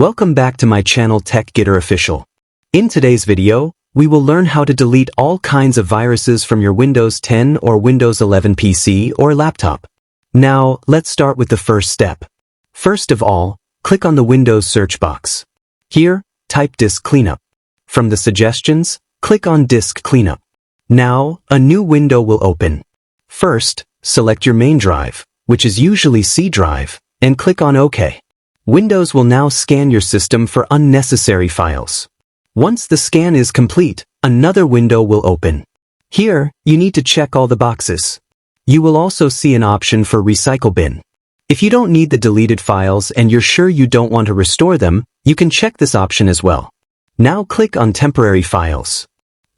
Welcome back to my channel TechGetter Official. In today's video, we will learn how to delete all kinds of viruses from your Windows 10 or Windows 11 PC or laptop. Now, let's start with the first step. First of all, click on the Windows search box. Here, type Disk Cleanup. From the suggestions, click on Disk Cleanup. Now, a new window will open. First, select your main drive, which is usually C drive, and click on OK. Windows will now scan your system for unnecessary files. Once the scan is complete, another window will open. Here, you need to check all the boxes. You will also see an option for Recycle Bin. If you don't need the deleted files and you're sure you don't want to restore them, you can check this option as well. Now click on Temporary Files.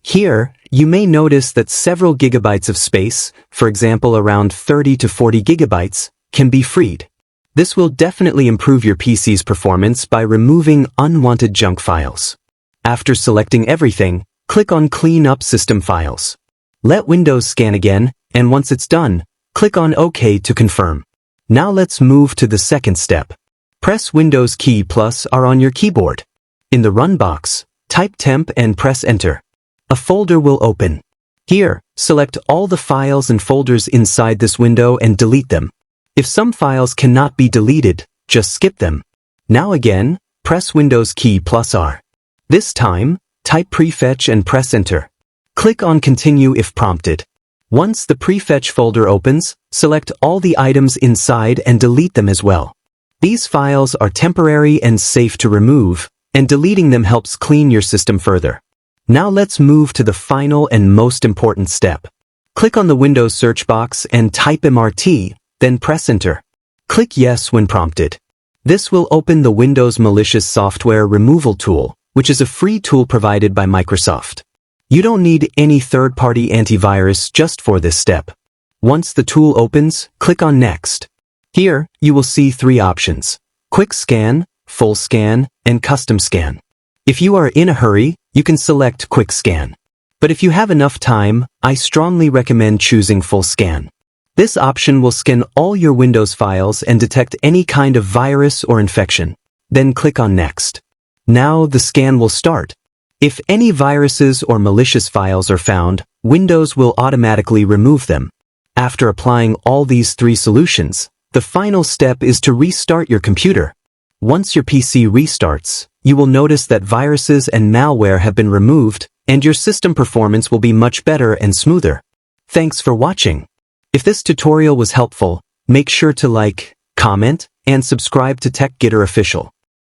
Here, you may notice that several gigabytes of space, for example around 30 to 40 gigabytes, can be freed. This will definitely improve your PC's performance by removing unwanted junk files. After selecting everything, click on Clean Up System Files. Let Windows scan again, and once it's done, click on OK to confirm. Now let's move to the second step. Press Windows key plus R on your keyboard. In the Run box, type temp and press Enter. A folder will open. Here, select all the files and folders inside this window and delete them. If some files cannot be deleted, just skip them. Now again, press Windows key plus R. This time, type prefetch and press Enter. Click on Continue if prompted. Once the prefetch folder opens, select all the items inside and delete them as well. These files are temporary and safe to remove, and deleting them helps clean your system further. Now let's move to the final and most important step. Click on the Windows search box and type MRT, then press Enter. Click Yes when prompted. This will open the Windows Malicious Software Removal tool, which is a free tool provided by Microsoft. You don't need any third-party antivirus just for this step. Once the tool opens, click on Next. Here, you will see three options: Quick Scan, Full Scan, and Custom Scan. If you are in a hurry, you can select Quick Scan. But if you have enough time, I strongly recommend choosing Full Scan. This option will scan all your Windows files and detect any kind of virus or infection. Then click on Next. Now the scan will start. If any viruses or malicious files are found, Windows will automatically remove them. After applying all these three solutions, the final step is to restart your computer. Once your PC restarts, you will notice that viruses and malware have been removed, and your system performance will be much better and smoother. Thanks for watching. If this tutorial was helpful, make sure to like, comment, and subscribe to TechGetter Official.